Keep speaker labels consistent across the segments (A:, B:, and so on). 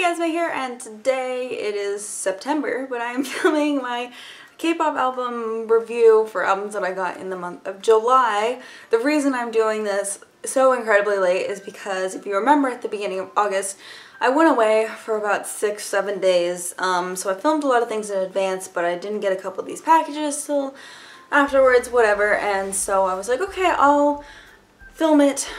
A: Esme here, and today it is September, but I am filming my K-pop album review for albums that I got in the month of July. The reason I'm doing this so incredibly late is because if you remember at the beginning of August, I went away for about 6-7 days, so I filmed a lot of things in advance, but I didn't get a couple of these packages till afterwards, whatever, and so I was like, okay, I'll film it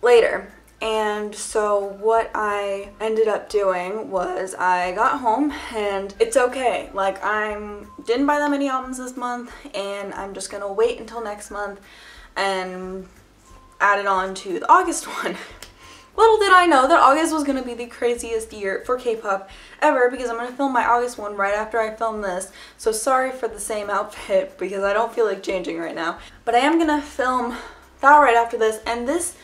A: later. And so what I ended up doing was I got home, and it's okay. Like, didn't buy that many albums this month, and I'm just gonna wait until next month and add it on to the August one. Little did I know that August was gonna be the craziest year for K-pop ever, because I'm gonna film my August one right after I film this. So sorry for the same outfit because I don't feel like changing right now. But I am gonna film that right after this, and this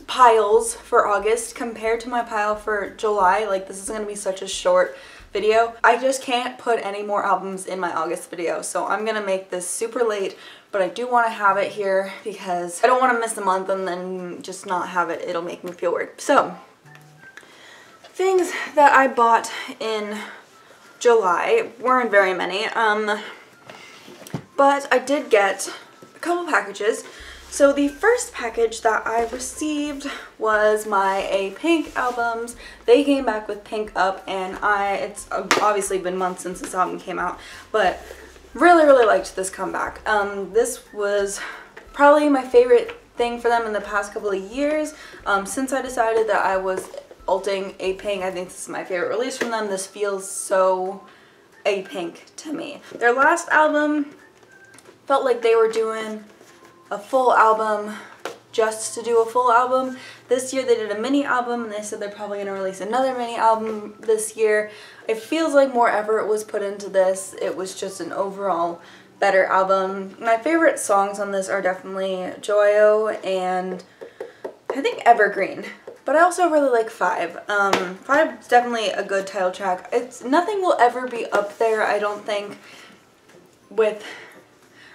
A: piles for August compared to my pile for July, like, this is gonna be such a short video. I just can't put any more albums in my August video, so I'm gonna make this super late, but I do want to have it here because I don't want to miss a month and then just not have it. It'll make me feel weird. So, things that I bought in July weren't very many, but I did get a couple packages. So the first package that I received was my A.P albums. They came back with Pink Up, and it's obviously been months since this album came out, but really liked this comeback. This was probably my favorite thing for them in the past couple of years. Since I decided that I was ulting A.P, I think this is my favorite release from them. This feels so A.P to me. Their last album felt like they were doing a full album just to do a full album. This year they did a mini album, and they said they're probably going to release another mini album this year. It feels like more effort was put into this. It was just an overall better album. My favorite songs on this are definitely Joyo and I think Evergreen. But I also really like 5. 5 is definitely a good title track. Nothing will ever be up there, I don't think, with,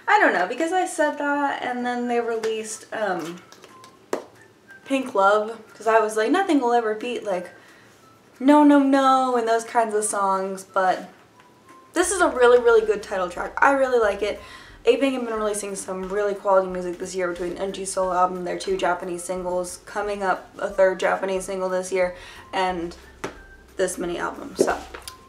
A: I don't know, because I said that and then they released Pink Love, because I was like, nothing will ever beat like No No No and those kinds of songs, but this is a really good title track. I really like it. A.P have been releasing some really quality music this year between NG solo album, their 2 Japanese singles, coming up a 3rd Japanese single this year, and this mini album. So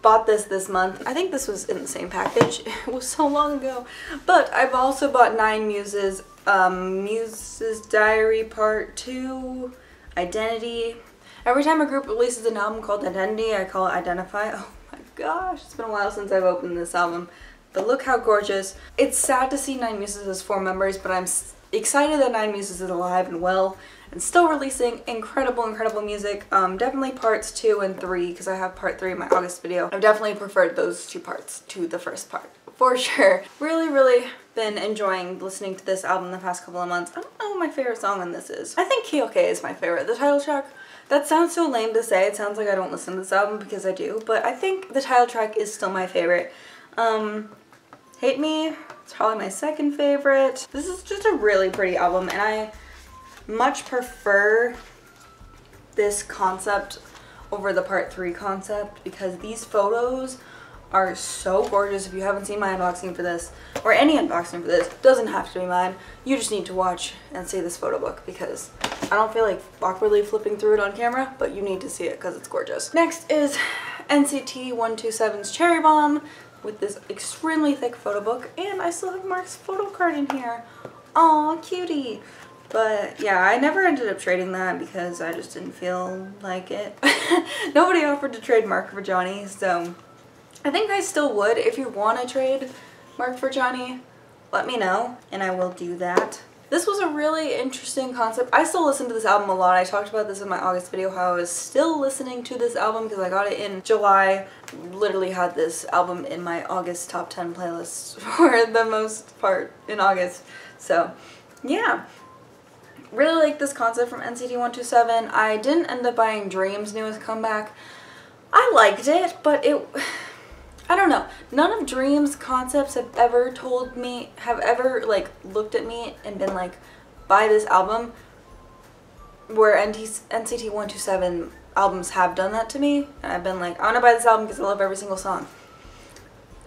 A: bought this month. I think this was in the same package. It was so long ago. But I've also bought 9 Muses. Muses Diary Part 2, Identity. Every time a group releases an album called Identity, I call it Identify. Oh my gosh, it's been a while since I've opened this album. But look how gorgeous. It's sad to see 9 Muses as 4 members, but I'm excited that 9 Muses is alive and well and still releasing incredible music. Definitely parts 2 and 3, because I have part 3 in my August video. I've definitely preferred those 2 parts to the first part, for sure. Really been enjoying listening to this album the past couple of months. I don't know what my favorite song on this is. I think Kyuhyun is my favorite. The title track, that sounds so lame to say. It sounds like I don't listen to this album, because I do, but I think the title track is still my favorite. Hate Me, it's probably my 2nd favorite. This is just a really pretty album, and I much prefer this concept over the part 3 concept, because these photos are so gorgeous. If you haven't seen my unboxing for this, or any unboxing for this, doesn't have to be mine. You just need to watch and see this photo book, because I don't feel like awkwardly flipping through it on camera, but you need to see it because it's gorgeous. Next is NCT 127's Cherry Bomb with this extremely thick photo book, and I still have Mark's Photocard in here. Aw, cutie. But yeah, I never ended up trading that because I just didn't feel like it. Nobody offered to trade Mark for Johnny, so I think I still would. If you want to trade Mark for Johnny, let me know and I will do that. This was a really interesting concept. I still listen to this album a lot. I talked about this in my August video, how I was still listening to this album because I got it in July. Literally had this album in my August top 10 playlist for the most part in August. So yeah, really like this concept from NCT 127. I didn't end up buying Dream's newest comeback. I liked it, but I don't know. None of Dream's concepts have ever like looked at me and been like, buy this album. where NCT 127 albums have done that to me, and I've been like, I want to buy this album because I love every single song.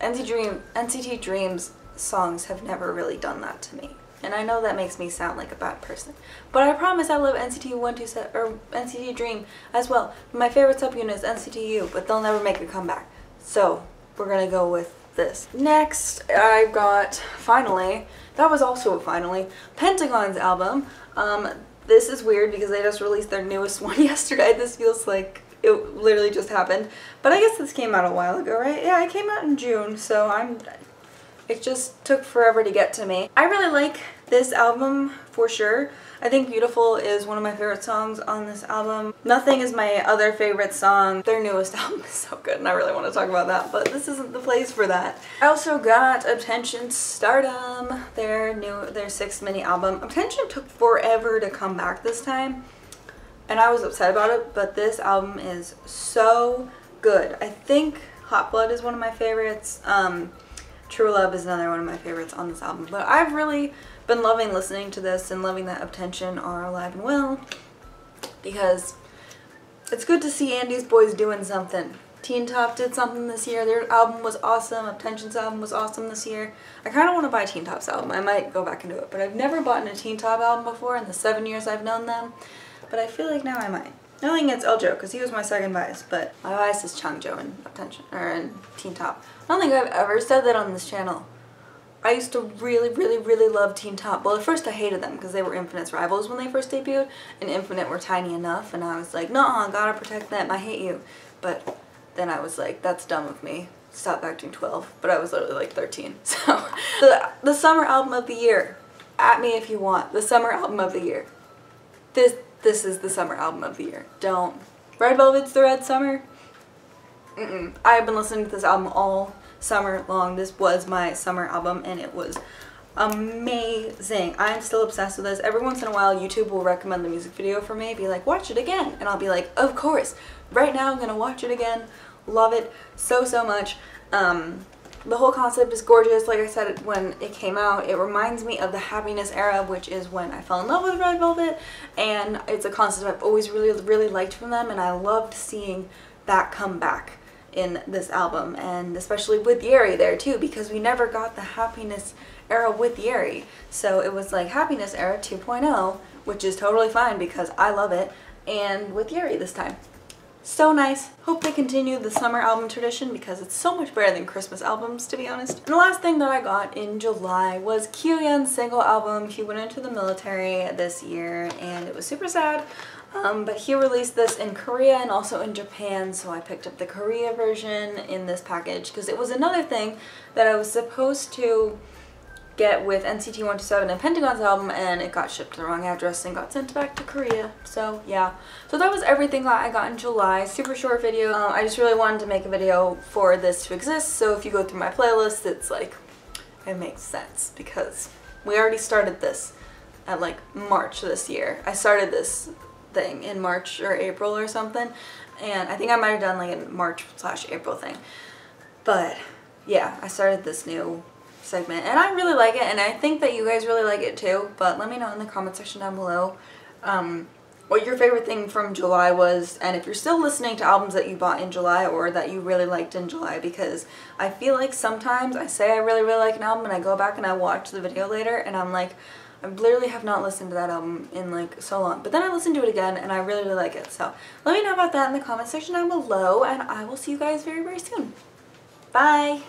A: NCT Dream's songs have never really done that to me. And I know that makes me sound like a bad person, but I promise I love NCT 127 or NCT Dream as well. My favorite subunit is NCT U, but they'll never make a comeback. So we're gonna go with this. Next, I got finally. That was also a finally Pentagon's album. This is weird because they just released their newest one yesterday. This feels like it literally just happened, but I guess this came out a while ago, right? Yeah, it came out in June, so it just took forever to get to me. I really like this album for sure. I think Viewtiful is one of my favorite songs on this album. Nothing is my other favorite song. Their newest album is so good and I really want to talk about that, but this isn't the place for that. I also got Attention Stardom, their 6th mini album. Attention took forever to come back this time and I was upset about it, but this album is so good. I think Hot Blood is one of my favorites. True Love is another one of my favorites on this album, but I've really been loving listening to this and loving that Attention are alive and well because it's good to see Andy's boys doing something. Teen Top did something this year. Their album was awesome. Attention's album was awesome this year. I kind of want to buy Teen Top's album. I might go back and do it, but I've never bought a Teen Top album before in the 7 years I've known them, but I feel like now I might. Nothing against Eljo because he was my second bias, but my bias is Changjo in Attention or in Teen Top. I don't think I've ever said that on this channel. I used to really love Teen Top. Well, at first I hated them because they were Infinite's rivals when they first debuted, and Infinite were tiny enough, and I was like, no, gotta protect them. I hate you. But then I was like, that's dumb of me. Stop acting 12. But I was literally like 13. So the summer album of the year. At me if you want. The summer album of the year. This is the summer album of the year. Don't. Red Velvet's the Red Summer? I've been listening to this album all summer long. This was my summer album and it was amazing. I'm still obsessed with this. Every once in a while YouTube will recommend the music video for me, be like, watch it again. And I'll be like, of course. Right now I'm gonna watch it again. Love it so much. The whole concept is gorgeous. Like I said, when it came out, it reminds me of the Happiness era, which is when I fell in love with Red Velvet, and it's a concept I've always really liked from them, and I loved seeing that come back in this album, and especially with Yeri there too, because we never got the Happiness era with Yeri. So it was like Happiness era 2.0, which is totally fine because I love it, and with Yeri this time. So nice. Hope they continue the summer album tradition because it's so much better than Christmas albums, to be honest. And the last thing that I got in July was Kyuhyun's single album. He went into the military this year and it was super sad. But he released this in Korea and also in Japan, so I picked up the Korea version in this package because it was another thing that I was supposed to get with NCT 127 and Pentagon's album, and it got shipped to the wrong address and got sent back to Korea. So yeah, so that was everything that I got in July. Super short video. I just really wanted to make a video for this to exist, so if you go through my playlist, it's like, it makes sense because we already started this at like March this year. I started this thing in March or April or something, and I think I might have done like a March/April thing, but yeah, I started this new segment and I really like it, and I think that you guys really like it too. But let me know in the comment section down below what your favorite thing from July was, and if you're still listening to albums that you bought in July or that you really liked in July, because I feel like sometimes I say I really like an album and I go back and I watch the video later and I'm like, I literally have not listened to that album in like so long, but then I listened to it again and I really like it. So let me know about that in the comment section down below, and I will see you guys very soon. Bye!